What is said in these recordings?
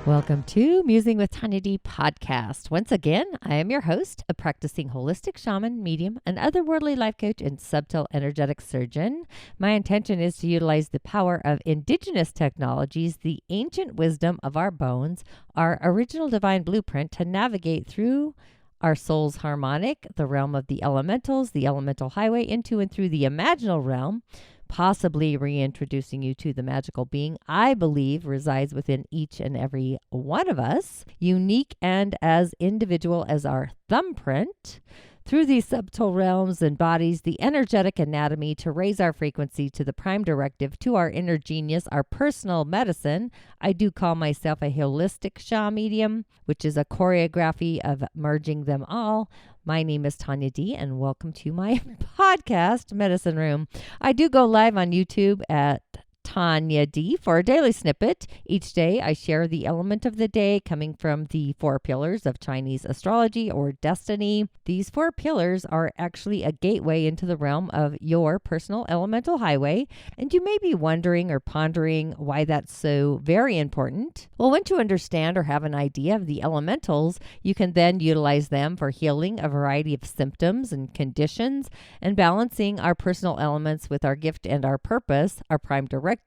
Welcome to Musing with Tanya D podcast. Once again, I am your host, a practicing holistic shaman, medium, and otherworldly life coach and subtle energetic surgeon. My intention is to utilize the power of indigenous technologies, the ancient wisdom of our bones, our original divine blueprint to navigate through our soul's harmonic, the realm of the elementals, the elemental highway, into and through the imaginal realm, possibly reintroducing you to the magical being I believe resides within each and every one of us, unique and as individual as our thumbprint. Through these subtle realms and bodies, the energetic anatomy to raise our frequency to the prime directive, to our inner genius, our personal medicine. I do call myself a holistic Sha medium, which is a choreography of merging them all. My name is Tanya D, and welcome to my podcast, Medicine Room. I do go live on YouTube at Tanya D for a daily snippet. Each day I share the element of the day coming from the 4 pillars of Chinese astrology or destiny. These 4 pillars are actually a gateway into the realm of your personal elemental highway, and you may be wondering or pondering why that's so very important. Well, once you understand or have an idea of the elementals, you can then utilize them for healing a variety of symptoms and conditions and balancing our personal elements with our gift and our purpose, our prime directive,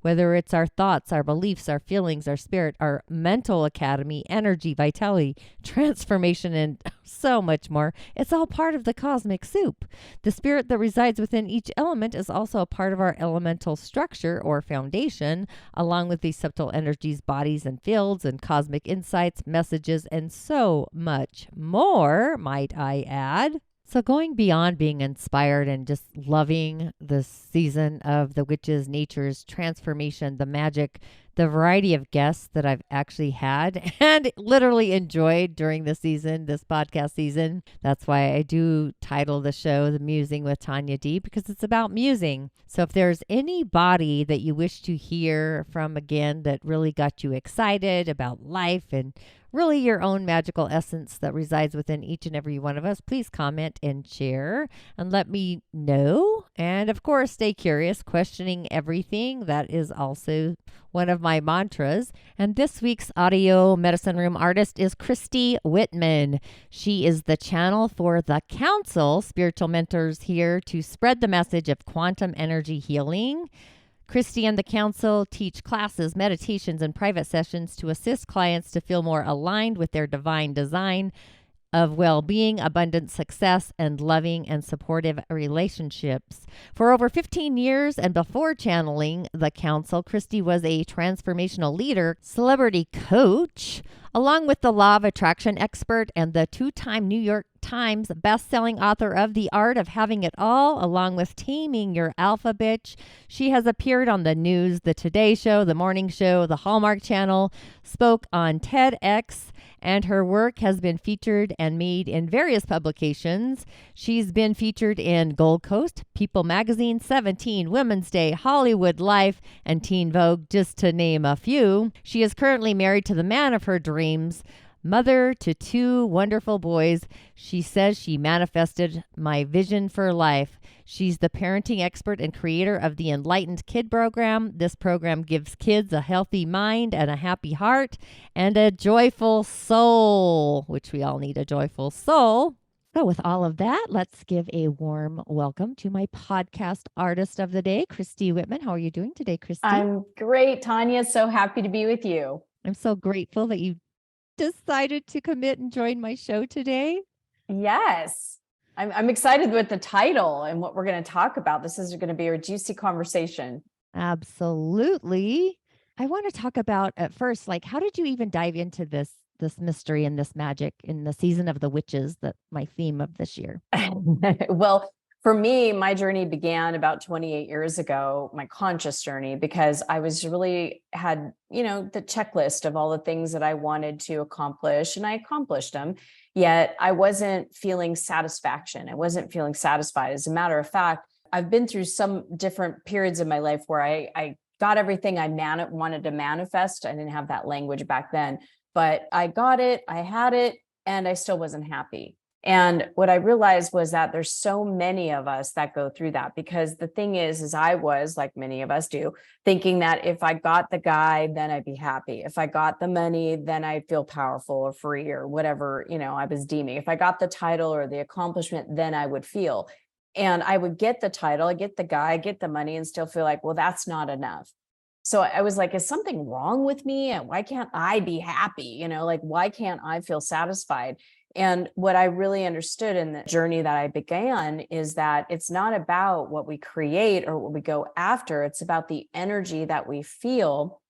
whether it's our thoughts, our beliefs, our feelings, our spirit, our mental academy, energy, vitality, transformation, and so much more. It's all part of the cosmic soup. The spirit that resides within each element is also a part of our elemental structure or foundation, along with these subtle energies, bodies, and fields, and cosmic insights, messages, and so much more, might I add. So going beyond being inspired and just loving the season of the witches, nature's transformation, the magic, the variety of guests that I've actually had and literally enjoyed during the season, this podcast season. That's why I do title the show The Musing with Tanya D, because it's about musing. So if there's anybody that you wish to hear from again that really got you excited about life and really your own magical essence that resides within each and every one of us, please comment and share and let me know. And of course, stay curious, questioning everything. That is also one of my mantras. And this week's audio medicine room artist is Christy Whitman. She is the channel for The Council, spiritual mentors here to spread the message of quantum energy healing. Christy and The Council teach classes, meditations, and private sessions to assist clients to feel more aligned with their divine design of well-being, abundant success, and loving and supportive relationships. For over 15 years and before channeling The Council, Christy was a transformational leader, celebrity coach, along with the law of attraction expert and the 2-time New York Times bestselling author of The Art of Having It All, along with Taming Your Alpha Bitch. She has appeared on the news, the Today Show, the Morning Show, the Hallmark Channel, spoke on TEDx, and her work has been featured and made in various publications. She's been featured in Gold Coast, People Magazine, 17, Women's Day, Hollywood Life, and Teen Vogue, just to name a few. She is currently married to the man of her dreams, mother to 2 wonderful boys. She says she manifested my vision for life. She's the parenting expert and creator of the Enlightened Kid program. This program gives kids a healthy mind and a happy heart and a joyful soul, which we all need a joyful soul. So with all of that, let's give a warm welcome to my podcast artist of the day, Christy Whitman. How are you doing today, Christy? I'm great, Tanya. So happy to be with you. I'm so grateful that you decided to commit and join my show today. Yes. I'm excited with the title and what we're going to talk about. This is going to be a juicy conversation. Absolutely. I want to talk about at first, like, how did you even dive into this mystery and this magic in the season of the witches, that my theme of this year? Well, for me, my journey began about 28 years ago, my conscious journey, because I was really had, the checklist of all the things that I wanted to accomplish, and I accomplished them. Yet I wasn't feeling satisfaction. I wasn't feeling satisfied. As a matter of fact, I've been through some different periods of my life where I got everything I wanted to manifest. I didn't have that language back then, but I got it, I had it, and I still wasn't happy. And what I realized was that there's so many of us that go through that, because the thing is I was, like many of us do, thinking that if I got the guy, then I'd be happy. If I got the money, then I'd feel powerful or free or whatever, I was deeming. If I got the title or the accomplishment, then I would feel. And I would get the title, I get the guy, I get the money, and still feel like, well, that's not enough. So I was like, is something wrong with me? And why can't I be happy? Like, why can't I feel satisfied? And what I really understood in the journey that I began is that it's not about what we create or what we go after. It's about the energy that we feel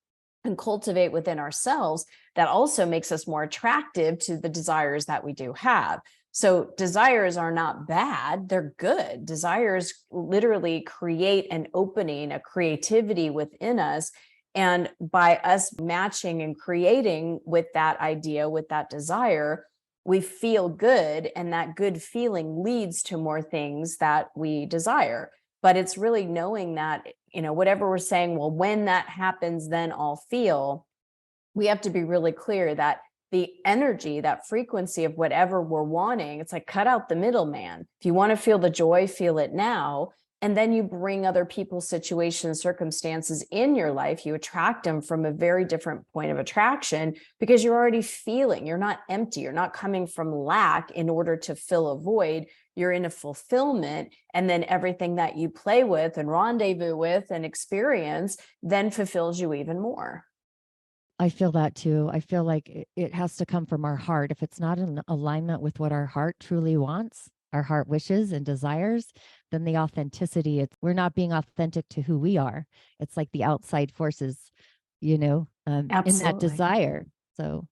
and cultivate within ourselves that also makes us more attractive to the desires that we do have. So desires are not bad, they're good. Desires literally create an opening, a creativity within us. And by us matching and creating with that idea, with that desire, we feel good. And that good feeling leads to more things that we desire. But it's really knowing that, whatever we're saying, well, when that happens, then I'll feel, we have to be really clear that the energy, that frequency of whatever we're wanting, it's like cut out the middleman. If you want to feel the joy, feel it now. And then you bring other people, situations, circumstances in your life. You attract them from a very different point of attraction because you're already feeling, you're not empty. You're not coming from lack in order to fill a void. You're in a fulfillment. And then everything that you play with and rendezvous with and experience then fulfills you even more. I feel that too. I feel like it has to come from our heart. If it's not in alignment with what our heart truly wants, our heart wishes and desires, then the authenticity, we're not being authentic to who we are. It's like the outside forces, in that Absolutely. desire. So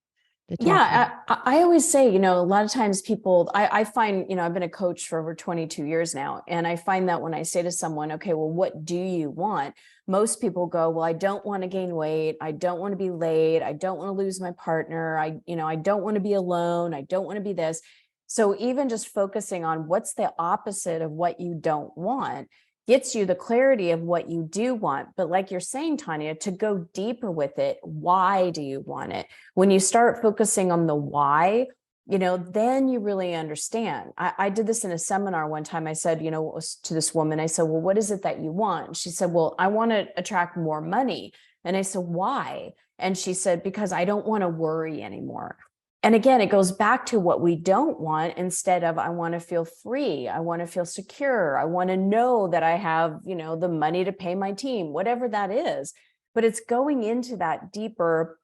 Yeah, I always say, a lot of times people, I find, I've been a coach for over 22 years now. And I find that when I say to someone, okay, well, what do you want? Most people go, well, I don't want to gain weight. I don't want to be late. I don't want to lose my partner. I don't want to be alone. I don't want to be this. So even just focusing on what's the opposite of what you don't want gets you the clarity of what you do want. But like you're saying, Tanya, to go deeper with it, why do you want it? When you start focusing on the why, then you really understand. I did this in a seminar one time. I said, to this woman, I said, well, what is it that you want? She said, well, I want to attract more money. And I said, why? And she said, because I don't want to worry anymore. And again, it goes back to what we don't want instead of, I want to feel free. I want to feel secure. I want to know that I have, the money to pay my team, whatever that is. But it's going into that deeper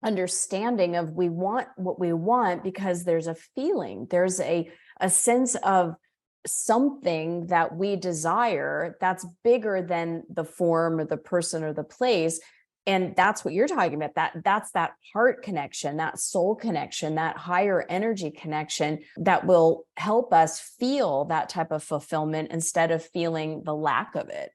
understanding of we want what we want because there's a feeling, there's a sense of something that we desire that's bigger than the form or the person or the place. And that's what you're talking about. That's that heart connection, that soul connection, that higher energy connection that will help us feel that type of fulfillment instead of feeling the lack of it.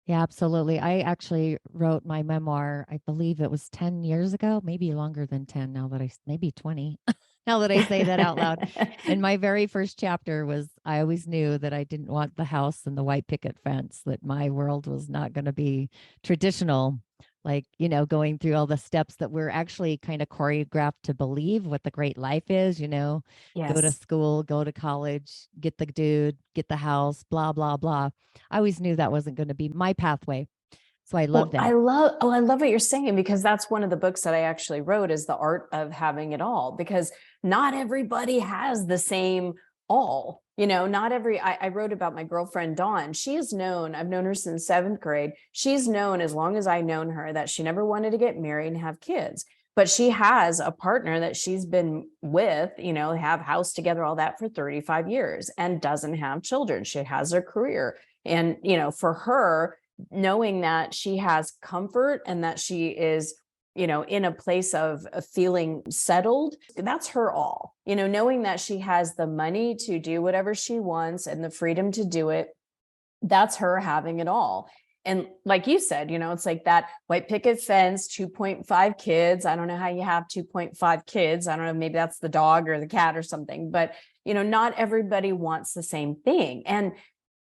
Yeah, absolutely. I actually wrote my memoir, I believe it was 10 years ago, maybe longer than 10 now that maybe 20, now that I say that out loud. And my very first chapter was, I always knew that I didn't want the house and the white picket fence, that my world was not going to be traditional, like, going through all the steps that we're actually kind of choreographed to believe what the great life is, go to Yes. school, go to college, get the dude, get the house, blah, blah, blah. I always knew that wasn't going to be my pathway. So I love Well, that. I love what you're saying, because that's one of the books that I actually wrote, is The Art of Having It All, because not everybody has the same all, not every, I wrote about my girlfriend, Dawn. She is known, I've known her since 7th grade. She's known as long as I've known her that she never wanted to get married and have kids, but she has a partner that she's been with, have house together, all that, for 35 years and doesn't have children. She has her career. And, for her, knowing that she has comfort and that she is, in a place of feeling settled, that's her all, knowing that she has the money to do whatever she wants and the freedom to do it, that's her having it all. And like you said, it's like that white picket fence, 2.5 kids. I don't know how you have 2.5 kids. I don't know, maybe that's the dog or the cat or something, but not everybody wants the same thing. And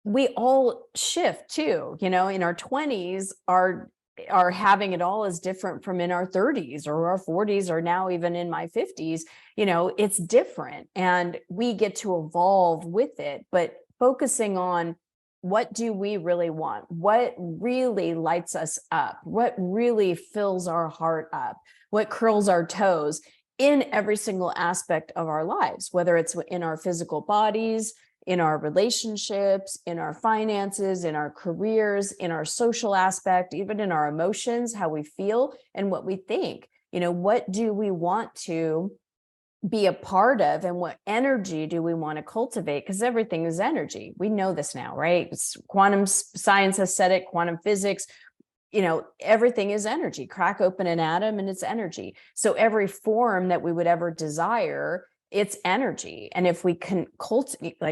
we all shift too, in our 20s, our are having it all is different from in our 30s or our 40s, or now even in my 50s. It's different, and we get to evolve with it. But focusing on, what do we really want? What really lights us up? What really fills our heart up? What curls our toes in every single aspect of our lives, whether it's in our physical bodies, in our relationships, in our finances, in our careers, in our social aspect, even in our emotions, how we feel and what we think. What do we want to be a part of, and what energy do we want to cultivate? Because everything is energy. We know this now, right? Quantum science has said it, quantum physics. Everything is energy. Crack open an atom and it's energy. So every form that we would ever desire, it's energy. And if we can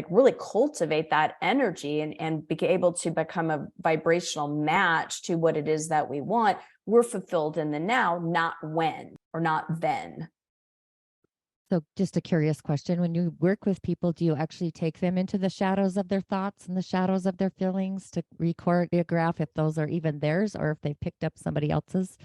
really cultivate that energy and be able to become a vibrational match to what it is that we want, we're fulfilled in the now, not when or not then. So just a curious question. When you work with people, do you actually take them into the shadows of their thoughts and the shadows of their feelings to choreograph if those are even theirs, or if they picked up somebody else's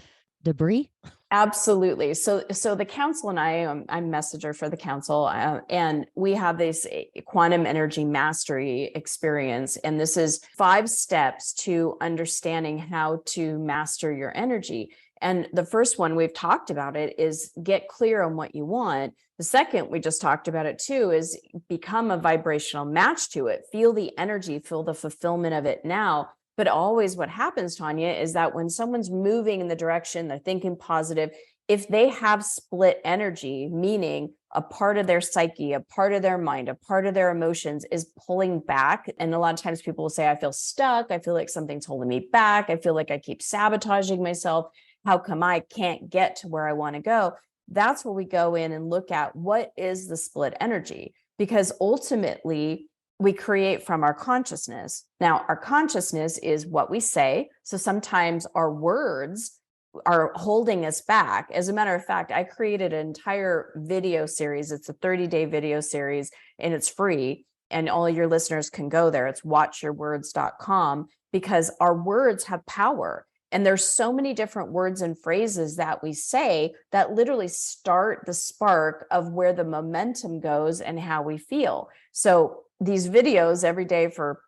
debris? Absolutely. So the council and I'm messenger for the council, and we have this quantum energy mastery experience. And this is 5 steps to understanding how to master your energy. And the first one, we've talked about it, is get clear on what you want. The second, we just talked about it too, is become a vibrational match to it. Feel the energy, feel the fulfillment of it now. But always what happens, Tanya, is that when someone's moving in the direction, they're thinking positive, if they have split energy, meaning a part of their psyche, a part of their mind, a part of their emotions is pulling back. And a lot of times people will say, I feel stuck. I feel like something's holding me back. I feel like I keep sabotaging myself. How come I can't get to where I want to go? That's where we go in and look at, what is the split energy? Because ultimately, we create from our consciousness. Now, our consciousness is what we say. So sometimes our words are holding us back. As a matter of fact, I created an entire video series. It's a 30-day video series, and it's free. And all your listeners can go there. It's watchyourwords.com, because our words have power. And there's so many different words and phrases that we say that literally start the spark of where the momentum goes and how we feel. So these videos every day for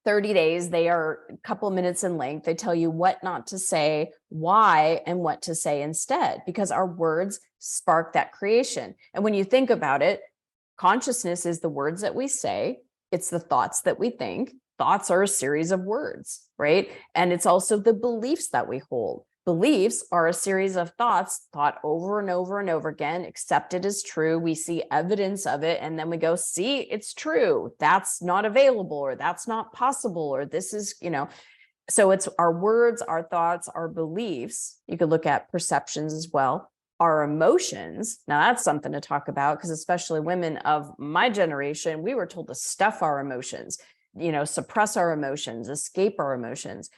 30 days, they are a couple minutes in length. They tell you what not to say, why, and what to say instead, because our words spark that creation. And when you think about it, consciousness is the words that we say. It's the thoughts that we think. Thoughts are a series of words, right? And it's also the beliefs that we hold. Beliefs are a series of thoughts thought over and over and over again, accepted as true. We see evidence of it, and then we go, see, it's true. That's not available, or that's not possible, or this is, so it's our words, our thoughts, our beliefs. You could look at perceptions as well. Our emotions. Now that's something to talk about, because especially women of my generation, we were told to stuff our emotions, suppress our emotions, escape our emotions.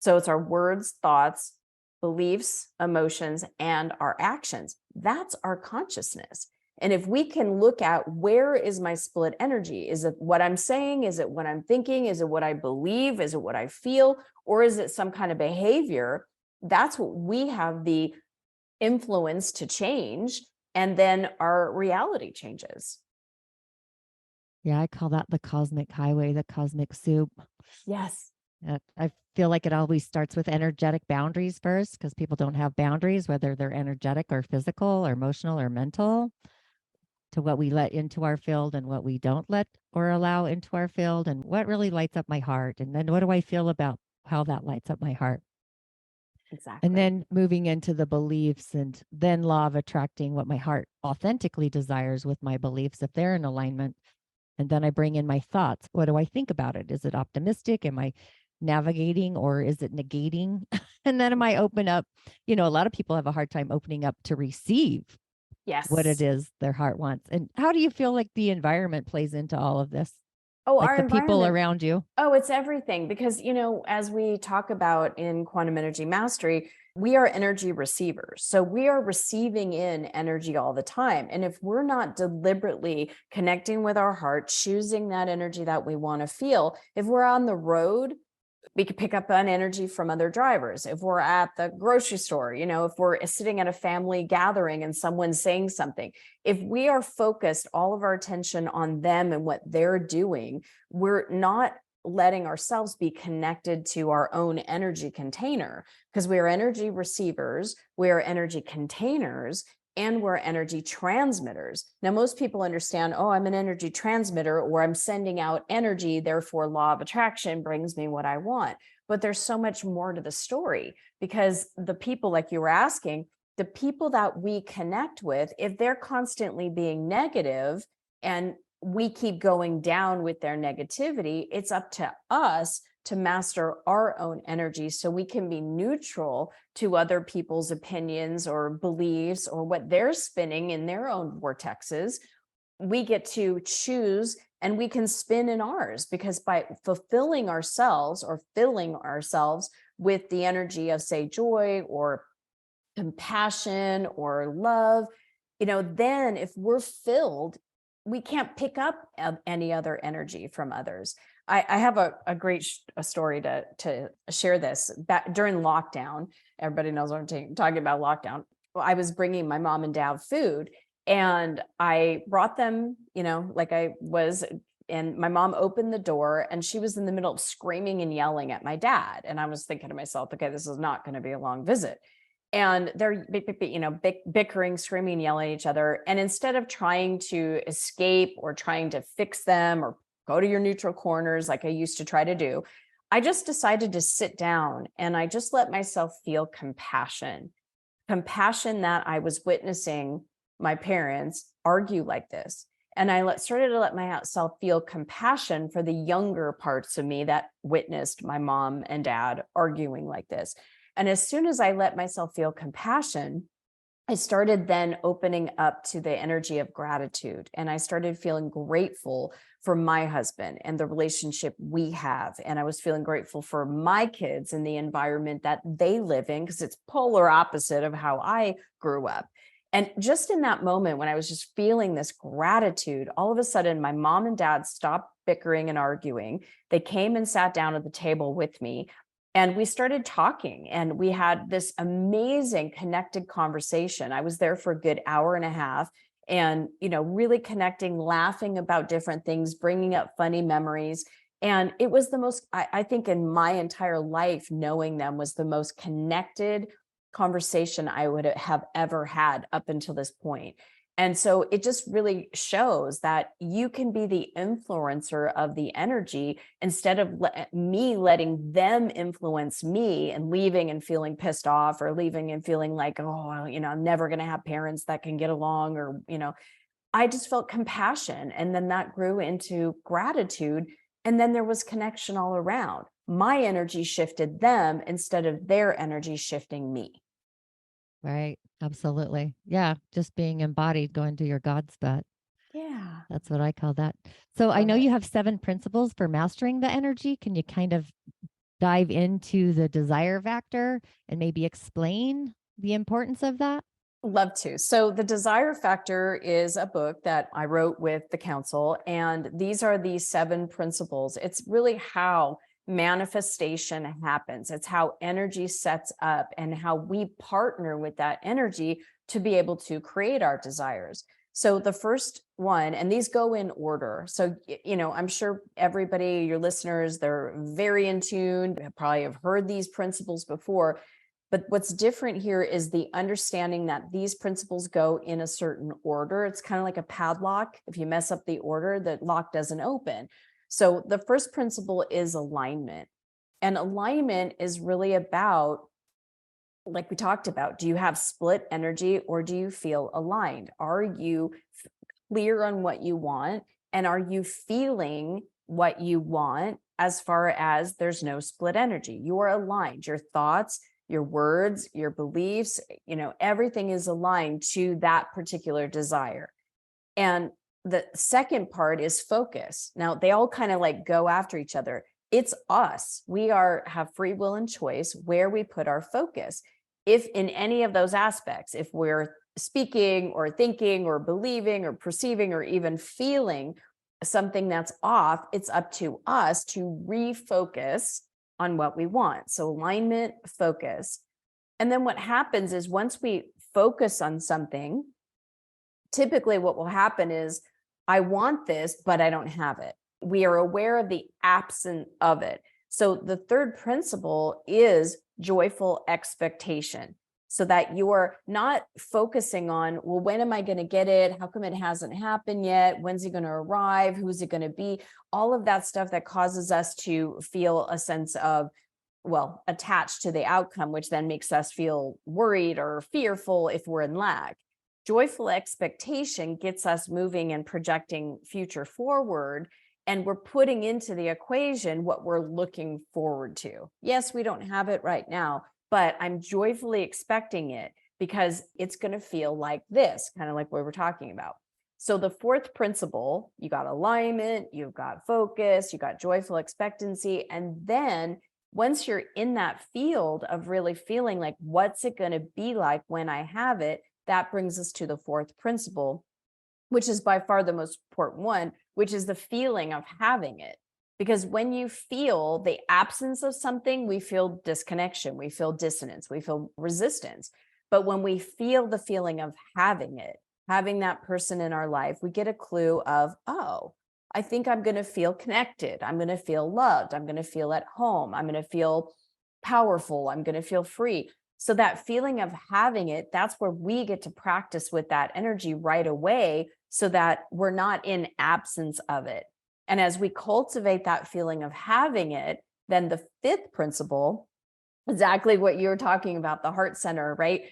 So it's our words, thoughts, beliefs, emotions, and our actions. That's our consciousness. And if we can look at, where is my split energy? Is it what I'm saying? Is it what I'm thinking? Is it what I believe? Is it what I feel? Or is it some kind of behavior? That's what we have the influence to change. And then our reality changes. Yeah, I call that the cosmic highway, the cosmic soup. Yes. I feel like it always starts with energetic boundaries first, because people don't have boundaries, whether they're energetic or physical or emotional or mental, to what we let into our field and what we don't let or allow into our field, and what really lights up my heart. And then what do I feel about how that lights up my heart? Exactly. And then moving into the beliefs, and then law of attracting, what my heart authentically desires with my beliefs, if they're in alignment. And then I bring in my thoughts. What do I think about it? Is it optimistic? Am I navigating, or is it negating? And then am I open up? A lot of people have a hard time opening up to receive what it Yes. is their heart wants. And how do you feel like the environment plays into all of this? Oh, Like our the people environment. around you? Oh, it's everything, because, as we talk about in quantum energy mastery, we are energy receivers. So we are receiving in energy all the time. And if we're not deliberately connecting with our heart, choosing that energy that we want to feel, if we're on the road We could pick up on energy from other drivers. If we're at the grocery store, if we're sitting at a family gathering and someone's saying something, if we are focused all of our attention on them and what they're doing, we're not letting ourselves be connected to our own energy container, because we are energy receivers, we are energy containers, and we're energy transmitters. Now, most people understand, oh, I'm an energy transmitter, or I'm sending out energy, therefore law of attraction brings me what I want. But there's so much more to the story, because the people, like you were asking, the people that we connect with, if they're constantly being negative and we keep going down with their negativity, it's up to us to master our own energy so we can be neutral to other people's opinions or beliefs or what they're spinning in their own vortexes. We get to choose, and we can spin in ours, because by fulfilling ourselves or filling ourselves with the energy of, say, joy or compassion or love, then if we're filled, we can't pick up any other energy from others. I have a great story to share this. Back during lockdown, everybody knows what I'm talking about, lockdown. Well, I was bringing my mom and dad food, and I brought them, like I was, and my mom opened the door and she was in the middle of screaming and yelling at my dad. And I was thinking to myself, okay, this is not going to be a long visit. And they're bickering, screaming, yelling at each other. And instead of trying to escape or trying to fix them or go to your neutral corners like I used to try to do, I just decided to sit down and I just let myself feel compassion that I was witnessing my parents argue like this. And I started to let myself feel compassion for the younger parts of me that witnessed my mom and dad arguing like this. And as soon as I let myself feel compassion, I started then opening up to the energy of gratitude. And I started feeling grateful for my husband and the relationship we have. And I was feeling grateful for my kids and the environment that they live in, because it's polar opposite of how I grew up. And just in that moment, when I was just feeling this gratitude, all of a sudden, my mom and dad stopped bickering and arguing. They came and sat down at the table with me. And we started talking, and we had this amazing connected conversation. I was there for a good hour and a half, and, really connecting, laughing about different things, bringing up funny memories. And it was the most, I think in my entire life, knowing them was the most connected conversation I would have ever had up until this point. And so it just really shows that you can be the influencer of the energy instead of me letting them influence me and leaving and feeling pissed off, or leaving and feeling like, oh, I'm never going to have parents that can get along, or, I just felt compassion. And then that grew into gratitude. And then there was connection all around. My energy shifted them instead of their energy shifting me. Right. Absolutely. Yeah. Just being embodied, going to your God spot. Yeah. That's what I call that. So I Love know it. you have 7 principles for mastering the energy. Can you kind of dive into the desire factor and maybe explain the importance of that? Love to. So, The Desire Factor is a book that I wrote with the council, and these are the 7 principles. It's really how manifestation happens. It's how energy sets up and how we partner with that energy to be able to create our desires. So, the first one, and these go in order. So, I'm sure everybody, your listeners, they're very in tune, probably have heard these principles before. But what's different here is the understanding that these principles go in a certain order. It's kind of like a padlock. If you mess up the order, the lock doesn't open. So the first principle is alignment. And alignment is really about, like we talked about, do you have split energy or do you feel aligned? Are you clear on what you want? And are you feeling what you want, as far as there's no split energy? You are aligned. Your thoughts, your words, your beliefs, everything is aligned to that particular desire. And the second part is focus. Now, they all kind of like go after each other. It's us. We have free will and choice where we put our focus. If in any of those aspects, if we're speaking or thinking or believing or perceiving or even feeling something that's off, it's up to us to refocus on what we want. So alignment, focus. And then what happens is once we focus on something, typically what will happen is I want this, but I don't have it. We are aware of the absence of it. So the third principle is joyful expectation, so that you're not focusing on, well, when am I going to get it? How come it hasn't happened yet? When's it going to arrive? Who's it going to be? All of that stuff that causes us to feel a sense of, well, attached to the outcome, which then makes us feel worried or fearful if we're in lack. Joyful expectation gets us moving and projecting future forward, and we're putting into the equation what we're looking forward to. Yes, we don't have it right now, but I'm joyfully expecting it because it's going to feel like this, kind of like what we're talking about. So the fourth principle, you got alignment, you've got focus, you got joyful expectancy, and then once you're in that field of really feeling like, what's it going to be like when I have it, that brings us to the fourth principle, which is by far the most important one, which is the feeling of having it. Because when you feel the absence of something, we feel disconnection, we feel dissonance, we feel resistance. But when we feel the feeling of having it, having that person in our life, we get a clue of, oh, I think I'm going to feel connected. I'm going to feel loved. I'm going to feel at home. I'm going to feel powerful. I'm going to feel free. So that feeling of having it, that's where we get to practice with that energy right away, so that we're not in absence of it. And as we cultivate that feeling of having it, then the fifth principle, exactly what you're talking about, the heart center, right?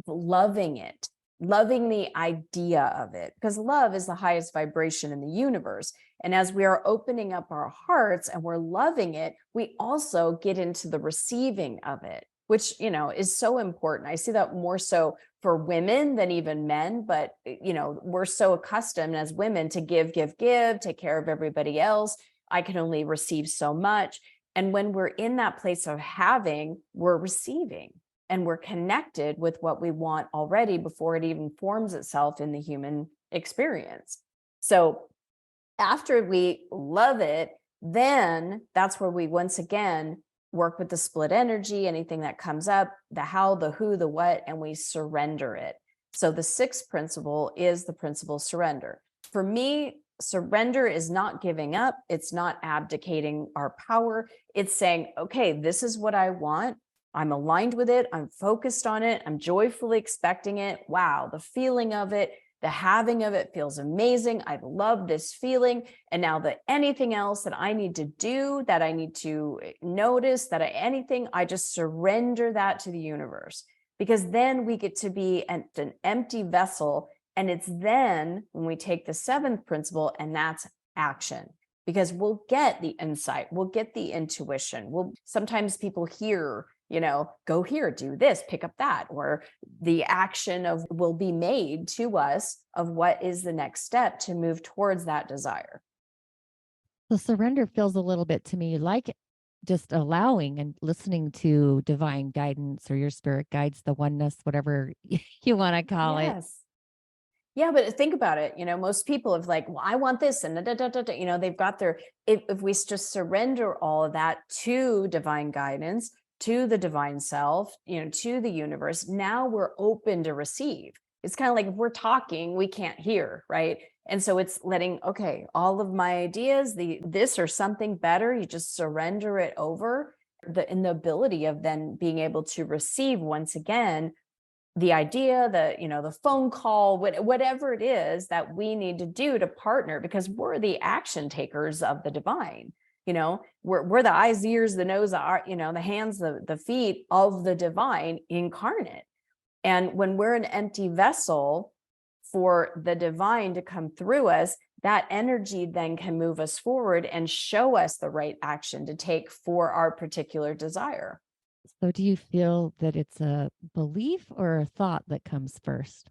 Loving it, loving the idea of it, because love is the highest vibration in the universe. And as we are opening up our hearts and we're loving it, we also get into the receiving of it, which, is so important. I see that more so for women than even men, but, we're so accustomed as women to give, take care of everybody else. I can only receive so much. And when we're in that place of having, we're receiving and we're connected with what we want already before it even forms itself in the human experience. So after we love it, then that's where we once again work with the split energy, anything that comes up, the how, the who, the what, and we surrender it. So the sixth principle is the principle surrender. For me, surrender is not giving up. It's not abdicating our power. It's saying, okay, this is what I want. I'm aligned with it. I'm focused on it. I'm joyfully expecting it. Wow, the feeling of it, the having of it feels amazing. I love this feeling. And now that anything else that I need to do, that I need to notice, anything, I just surrender that to the universe. Because then we get to be an empty vessel. And it's then when we take the seventh principle, and that's action. Because we'll get the insight, we'll get the intuition. Sometimes people hear, go here, do this, pick up that, or the action of will be made to us of what is the next step to move towards that desire. The surrender feels a little bit to me like just allowing and listening to divine guidance or your spirit guides, the oneness, whatever you want to call it. Yes. Yeah, but think about it. Most people have like, well, I want this, and they've got their. If we just surrender all of that to divine guidance, to the divine self, to the universe, now we're open to receive. It's kind of like if we're talking, we can't hear, right? And so it's letting, okay, all of my ideas, this or something better, you just surrender it over, in the ability of then being able to receive once again the idea, the phone call, whatever it is that we need to do to partner, because we're the action takers of the divine. We're the eyes, the ears, the nose, the hands, the feet of the divine incarnate. And when we're an empty vessel for the divine to come through us, that energy then can move us forward and show us the right action to take for our particular desire. So do you feel that it's a belief or a thought that comes first?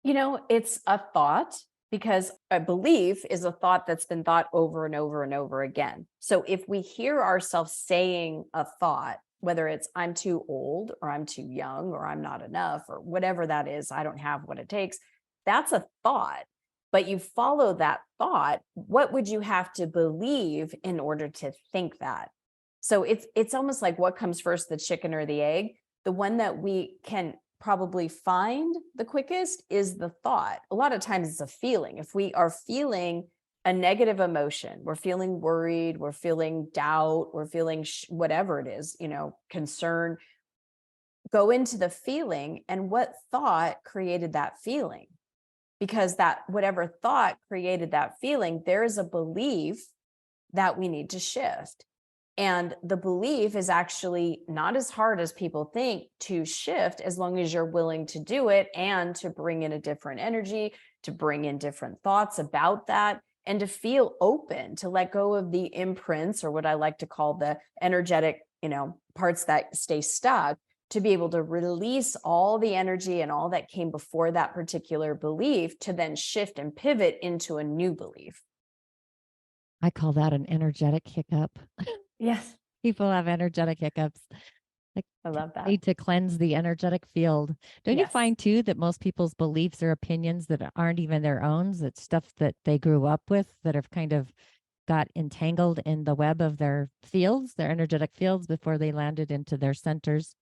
It's a thought, because a belief is a thought that's been thought over and over and over again. So if we hear ourselves saying a thought, whether it's I'm too old or I'm too young or I'm not enough or whatever that is, I don't have what it takes, that's a thought. But you follow that thought, what would you have to believe in order to think that? So it's almost like what comes first, the chicken or the egg? The one that we can probably find the quickest is the thought. A lot of times it's a feeling. If we are feeling a negative emotion, we're feeling worried, we're feeling doubt, we're feeling whatever it is, concern, go into the feeling and what thought created that feeling. Because that whatever thought created that feeling, there is a belief that we need to shift. And the belief is actually not as hard as people think to shift, as long as you're willing to do it and to bring in a different energy, to bring in different thoughts about that, and to feel open to let go of the imprints, or what I like to call the energetic, parts that stay stuck, to be able to release all the energy and all that came before that particular belief, to then shift and pivot into a new belief. I call that an energetic hiccup. Yes. People have energetic hiccups. Like, I love that. need to cleanse the energetic field. Don't you Yes. find too that most people's beliefs or opinions that aren't even their own, that's stuff that they grew up with, that have kind of got entangled in the web of their fields, their energetic fields, before they landed into their centers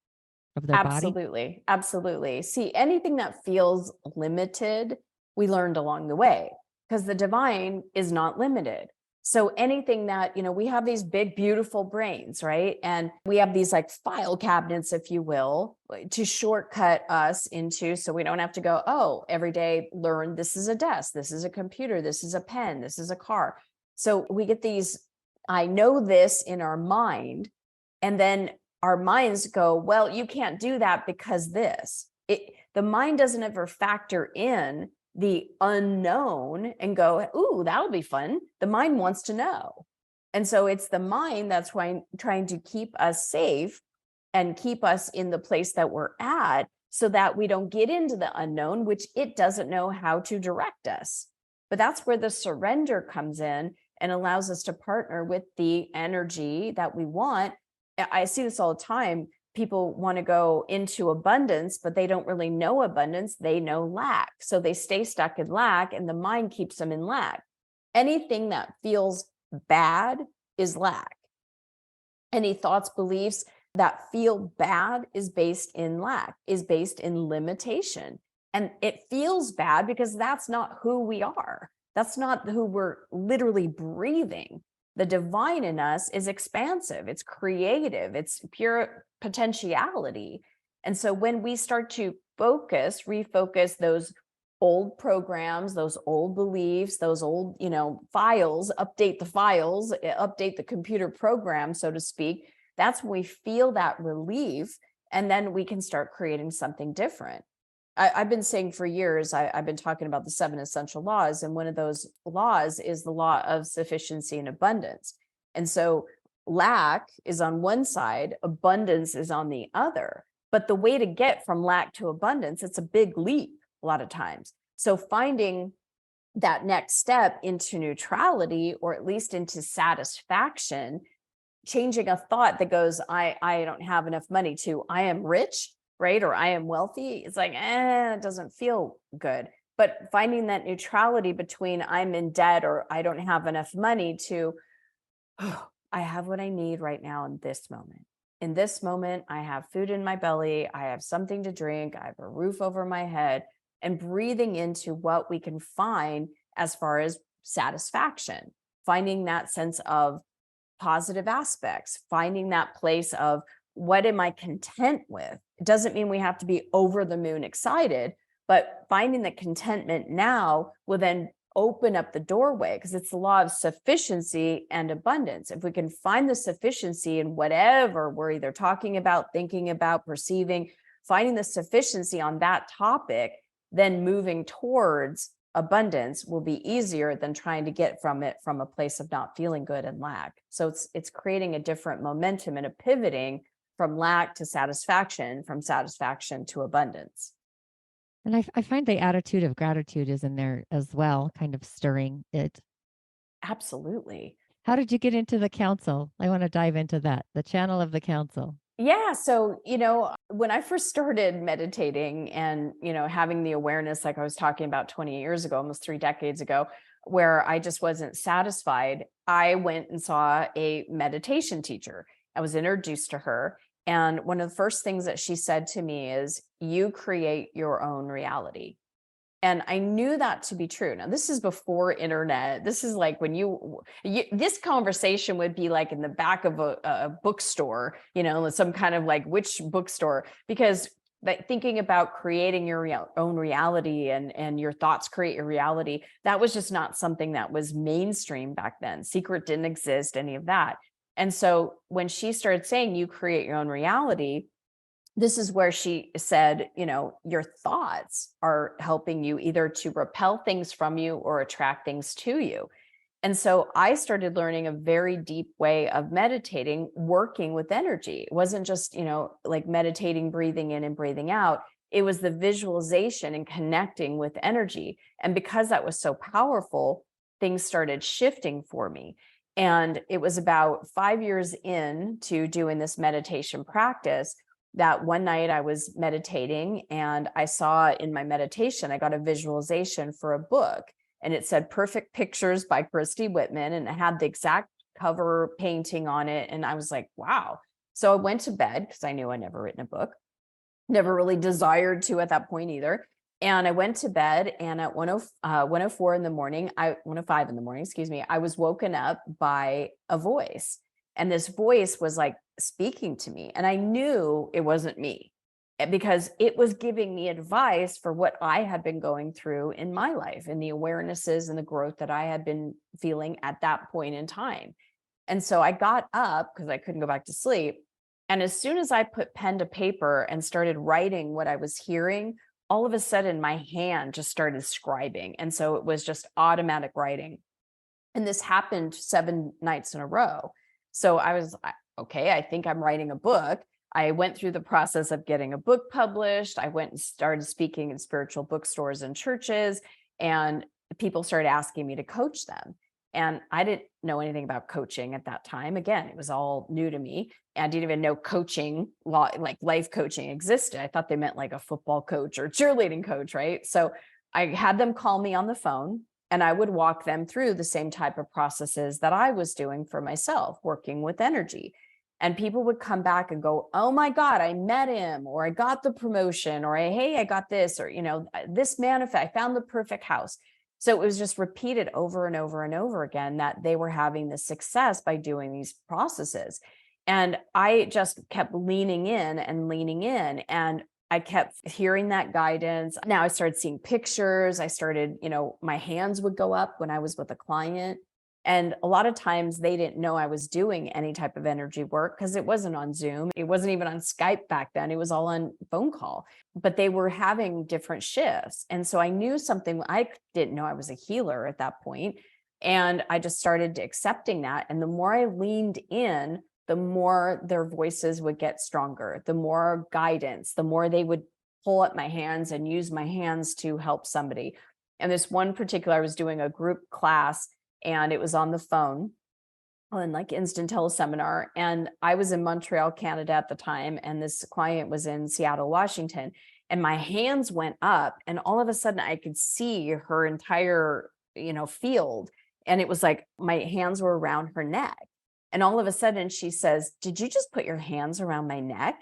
of their body? Absolutely. Absolutely. See, anything that feels limited, we learned along the way, because the divine is not limited. So anything that, we have these big, beautiful brains, right? And we have these like file cabinets, if you will, to shortcut us into, so we don't have to go, oh, every day learn this is a desk, this is a computer, this is a pen, this is a car. So we get these, I know this in our mind. And then our minds go, well, you can't do that because this. The mind doesn't ever factor in the unknown and go, ooh, that'll be fun. The mind wants to know. And so it's the mind that's trying to keep us safe and keep us in the place that we're at, so that we don't get into the unknown, which it doesn't know how to direct us. But that's where the surrender comes in and allows us to partner with the energy that we want. I see this all the time. People want to go into abundance, but they don't really know abundance. They know lack. So they stay stuck in lack, and the mind keeps them in lack. Anything that feels bad is lack. Any thoughts, beliefs that feel bad is based in lack, is based in limitation. And it feels bad because that's not who we are. That's not who we're literally breathing. The divine in us is expansive, it's creative, it's pure potentiality. And so when we start to refocus those old programs, those old beliefs, those old, files, update the computer program, so to speak, that's when we feel that relief. And then we can start creating something different. I've been saying for years, I've been talking about the 7 essential laws. And one of those laws is the law of sufficiency and abundance. And so lack is on one side, abundance is on the other. But the way to get from lack to abundance, it's a big leap a lot of times. So finding that next step into neutrality, or at least into satisfaction, changing a thought that goes, I don't have enough money, to I am rich, right? Or I am wealthy. It's like, it doesn't feel good. But finding that neutrality between I'm in debt or I don't have enough money, to, oh, I have what I need right now in this moment. In this moment, I have food in my belly. I have something to drink. I have a roof over my head, and breathing into what we can find as far as satisfaction, finding that sense of positive aspects, finding that place of what am I content with? It doesn't mean we have to be over the moon excited, but finding the contentment now will then open up the doorway, because it's the law of sufficiency and abundance. If we can find the sufficiency in whatever we're either talking about, thinking about, perceiving, finding the sufficiency on that topic, then moving towards abundance will be easier than trying to get from a place of not feeling good and lack. So it's creating a different momentum and a pivoting from lack to satisfaction, from satisfaction to abundance. And I find the attitude of gratitude is in there as well, kind of stirring it. Absolutely. How did you get into the council? I want to dive into that, the channel of the council. Yeah. So, when I first started meditating and, having the awareness, like I was talking about 20 years ago, almost 3 decades ago, where I just wasn't satisfied, I went and saw a meditation teacher. I was introduced to her. And one of the first things that she said to me is, you create your own reality. And I knew that to be true. Now, this is before internet. This is like when this conversation would be like in the back of a bookstore, some kind of like which bookstore, because thinking about creating your own reality and your thoughts create your reality, that was just not something that was mainstream back then. Secret didn't exist, any of that. And so when she started saying you create your own reality, this is where she said, your thoughts are helping you either to repel things from you or attract things to you. And so I started learning a very deep way of meditating, working with energy. It wasn't just, like meditating, breathing in and breathing out. It was the visualization and connecting with energy. And because that was so powerful, things started shifting for me. And it was about 5 years into doing this meditation practice that one night I was meditating and I saw in my meditation, I got a visualization for a book and it said Perfect Pictures by Christy Whitman. And it had the exact cover painting on it. And I was like, wow. So I went to bed because I knew I'd never written a book, never really desired to at that point either. And I went to bed and at 1:04 in the morning, 1:05 in the morning, excuse me, I was woken up by a voice. And this voice was like speaking to me. And I knew it wasn't me because it was giving me advice for what I had been going through in my life and the awarenesses and the growth that I had been feeling at that point in time. And so I got up because I couldn't go back to sleep. And as soon as I put pen to paper and started writing what I was hearing, all of a sudden my hand just started scribing. And so it was just automatic writing. And this happened 7 nights in a row. So I was, okay, I think I'm writing a book. I went through the process of getting a book published. I went and started speaking in spiritual bookstores and churches, and people started asking me to coach them. And I didn't know anything about coaching at that time. Again, it was all new to me. I didn't even know coaching, like life coaching existed. I thought they meant like a football coach or cheerleading coach, right? So I had them call me on the phone. And I would walk them through the same type of processes that I was doing for myself, working with energy. And people would come back and go, oh my God, I met him, or I got the promotion, or hey, I got this, or, this manifest, I found the perfect house. So it was just repeated over and over and over again that they were having the success by doing these processes. And I just kept leaning in and leaning in. And I kept hearing that guidance. Now I started seeing pictures. I started, my hands would go up when I was with a client. And a lot of times they didn't know I was doing any type of energy work because it wasn't on Zoom. It wasn't even on Skype back then. It was all on phone call, but they were having different shifts. And so I knew something. I didn't know I was a healer at that point. And I just started accepting that. And the more I leaned in, the more their voices would get stronger, the more guidance, the more they would pull up my hands and use my hands to help somebody. And this one particular, I was doing a group class and it was on the phone on like instant teleseminar. And I was in Montreal, Canada at the time. And this client was in Seattle, Washington. And my hands went up and all of a sudden I could see her entire, field. And it was like my hands were around her neck. And all of a sudden she says, did you just put your hands around my neck?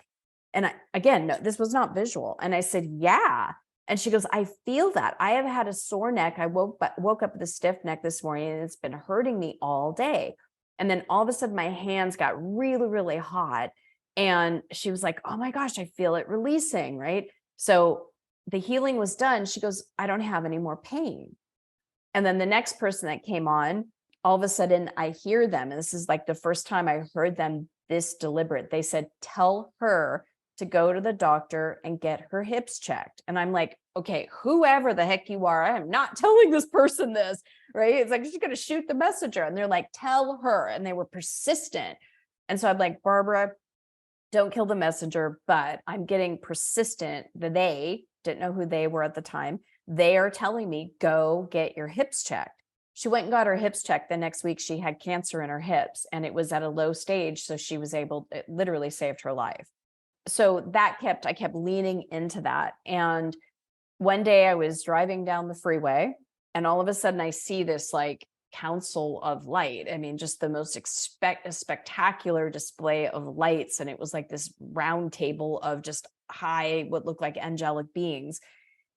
And again, no, this was not visual. And I said, yeah. And she goes, I feel that. I have had a sore neck. I woke up with a stiff neck this morning and it's been hurting me all day. And then all of a sudden my hands got really, really hot. And she was like, oh my gosh, I feel it releasing, right? So the healing was done. She goes, I don't have any more pain. And then the next person that came on, all of a sudden I hear them. And this is like the first time I heard them this deliberate. They said, tell her to go to the doctor and get her hips checked. And I'm like, okay, whoever the heck you are, I am not telling this person this, right? It's like, she's going to shoot the messenger. And they're like, tell her. And they were persistent. And so I'm like, Barbara, don't kill the messenger, but I'm getting persistent. They didn't know who they were at the time. They are telling me, go get your hips checked. She went and got her hips checked. The next week she had cancer in her hips and it was at a low stage. So she was able, it literally saved her life. So I kept leaning into that. And one day I was driving down the freeway and all of a sudden I see this like council of light. I mean, just the most spectacular display of lights. And it was like this round table of just high, what looked like angelic beings.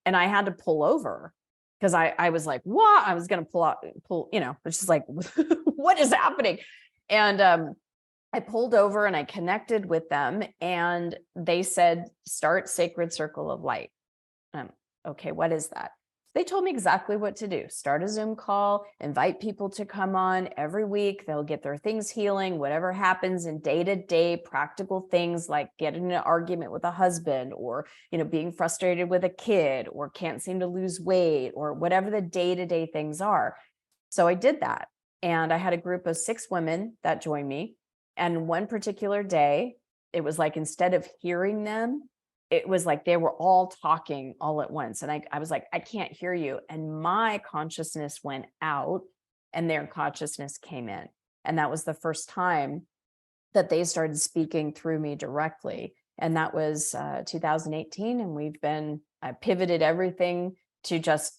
And I had to pull over because I was like, what? I was going to pull, it's just like, what is happening? And I pulled over and I connected with them, and they said, start Sacred Circle of Light. Okay, what is that? They told me exactly what to do. Start a Zoom call, invite people to come on every week. They'll get their things healing, whatever happens in day-to-day practical things like getting in an argument with a husband, or, being frustrated with a kid, or can't seem to lose weight, or whatever the day-to-day things are. So I did that. And I had a group of 6 women that joined me. And one particular day, it was like, instead of hearing them, it was like they were all talking all at once. And I was like, I can't hear you. And my consciousness went out and their consciousness came in. And that was the first time that they started speaking through me directly. And that was 2018. And I pivoted everything to just,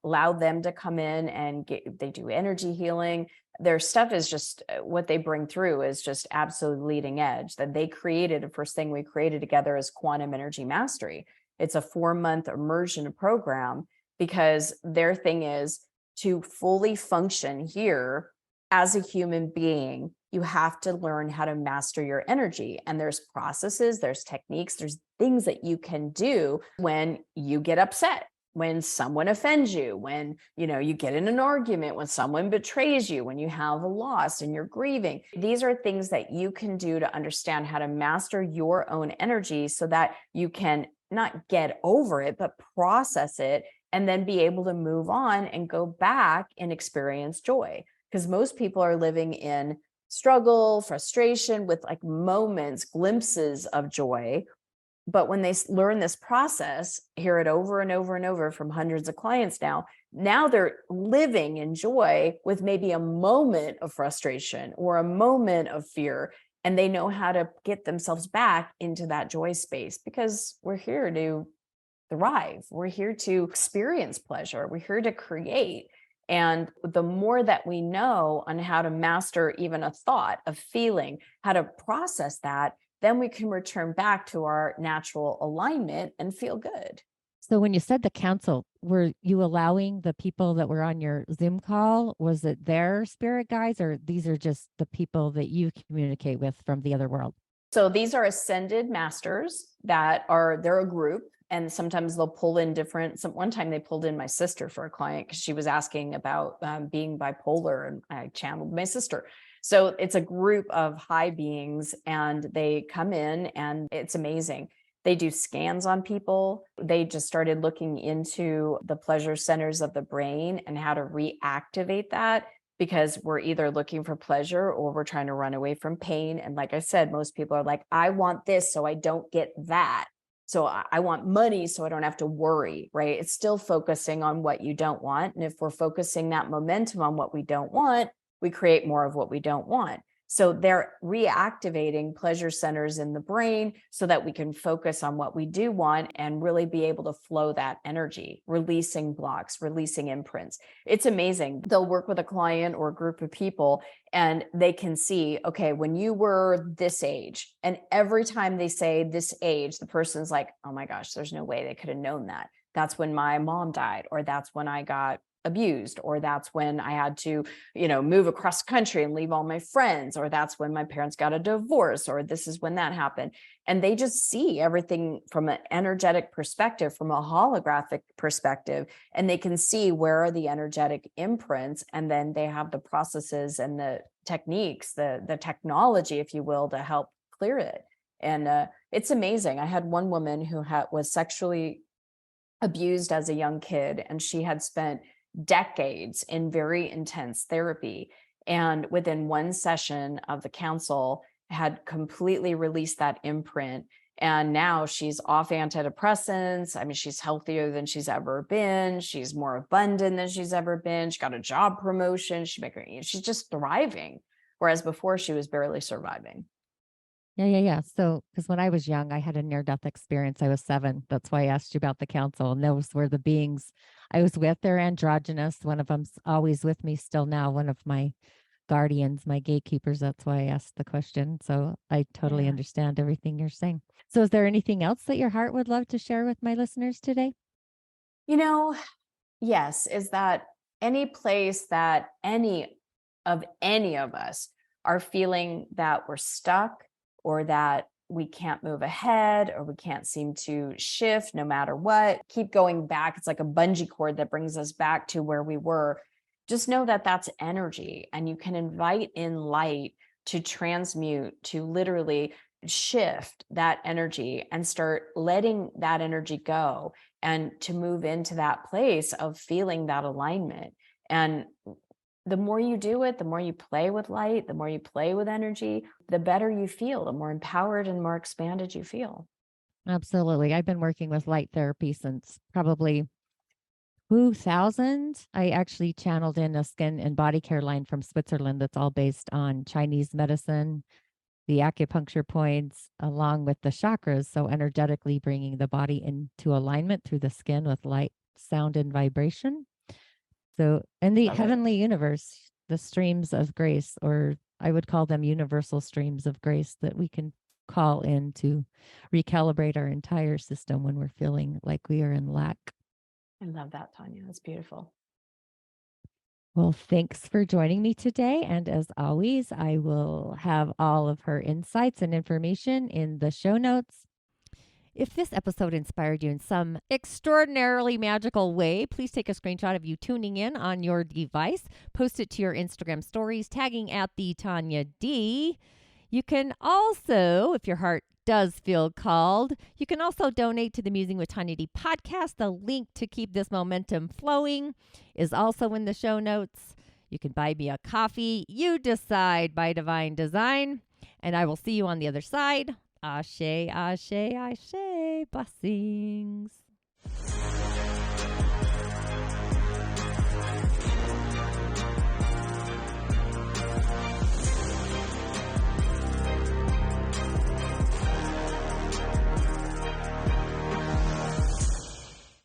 allow them to come in and they do energy healing. Their stuff is just, what they bring through is just absolute leading edge. That they created, the first thing we created together is Quantum Energy Mastery. It's a 4-month immersion program, because their thing is to fully function here as a human being, you have to learn how to master your energy. And there's processes, there's techniques, there's things that you can do when you get upset, when someone offends you, when, you get in an argument, when someone betrays you, when you have a loss and you're grieving. These are things that you can do to understand how to master your own energy so that you can not get over it, but process it and then be able to move on and go back and experience joy. Because most people are living in struggle, frustration, with like moments, glimpses of joy. But when they learn this process, hear it over and over and over from hundreds of clients now they're living in joy with maybe a moment of frustration or a moment of fear. And they know how to get themselves back into that joy space, because we're here to thrive. We're here to experience pleasure. We're here to create. And the more that we know on how to master even a thought, a feeling, how to process that, then we can return back to our natural alignment and feel good. So when you said the council, were you allowing the people that were on your Zoom call? Was it their spirit guides, or these are just the people that you communicate with from the other world? So these are ascended masters they're a group. And sometimes they'll pull in one time they pulled in my sister for a client because she was asking about being bipolar, and I channeled my sister. So it's a group of high beings, and they come in and it's amazing. They do scans on people. They just started looking into the pleasure centers of the brain and how to reactivate that, because we're either looking for pleasure or we're trying to run away from pain. And like I said, most people are like, I want this so I don't get that. So I want money so I don't have to worry, right? It's still focusing on what you don't want. And if we're focusing that momentum on what we don't want, we create more of what we don't want. So they're reactivating pleasure centers in the brain so that we can focus on what we do want and really be able to flow that energy, releasing blocks, releasing imprints. It's amazing. They'll work with a client or a group of people and they can see, okay, when you were this age, and every time they say this age, the person's like, oh my gosh, there's no way they could have known that. That's when my mom died, or that's when I got abused, or that's when I had to, move across country and leave all my friends, or that's when my parents got a divorce, or this is when that happened. And they just see everything from an energetic perspective, from a holographic perspective, and they can see where are the energetic imprints. And then they have the processes and the techniques, the technology, if you will, to help clear it. And it's amazing. I had one woman who was sexually abused as a young kid, and she had spent decades in very intense therapy. And within one session of the council, had completely released that imprint. And now she's off antidepressants. I mean, she's healthier than she's ever been. She's more abundant than she's ever been. She got a job promotion. She's just thriving. Whereas before she was barely surviving. Yeah. So, because when I was young, I had a near death experience. I was 7. That's why I asked you about the council. And those were the beings I was with. They're androgynous. One of them's always with me still now, one of my guardians, my gatekeepers. That's why I asked the question. So, I totally Yeah. understand everything you're saying. So, is there anything else that your heart would love to share with my listeners today? You know, yes, is that any place that any of us are feeling that we're stuck or that we can't move ahead or we can't seem to shift no matter what, keep going back. It's like a bungee cord that brings us back to where we were. Just know that that's energy, and you can invite in light to transmute, to literally shift that energy and start letting that energy go, and to move into that place of feeling that alignment. And the more you do it, the more you play with light, the more you play with energy, the better you feel, the more empowered and more expanded you feel. Absolutely. I've been working with light therapy since probably 2000. I actually channeled in a skin and body care line from Switzerland that's all based on Chinese medicine, the acupuncture points, along with the chakras. So, energetically bringing the body into alignment through the skin with light, sound, and vibration. So, in the Love it. heavenly universe, the streams of grace, or I would call them universal streams of grace that we can call in to recalibrate our entire system when we're feeling like we are in lack. I love that, Tanya. That's beautiful. Well, thanks for joining me today. And as always, I will have all of her insights and information in the show notes. If this episode inspired you in some extraordinarily magical way, please take a screenshot of you tuning in on your device, post it to your Instagram stories, tagging at the Tanya D. You can also, if your heart does feel called, you can also donate to the Musing with Tanya D podcast. The link to keep this momentum flowing is also in the show notes. You can buy me a coffee. You decide, by divine design. And I will see you on the other side. Ashe, ashe, ashe. Blessings.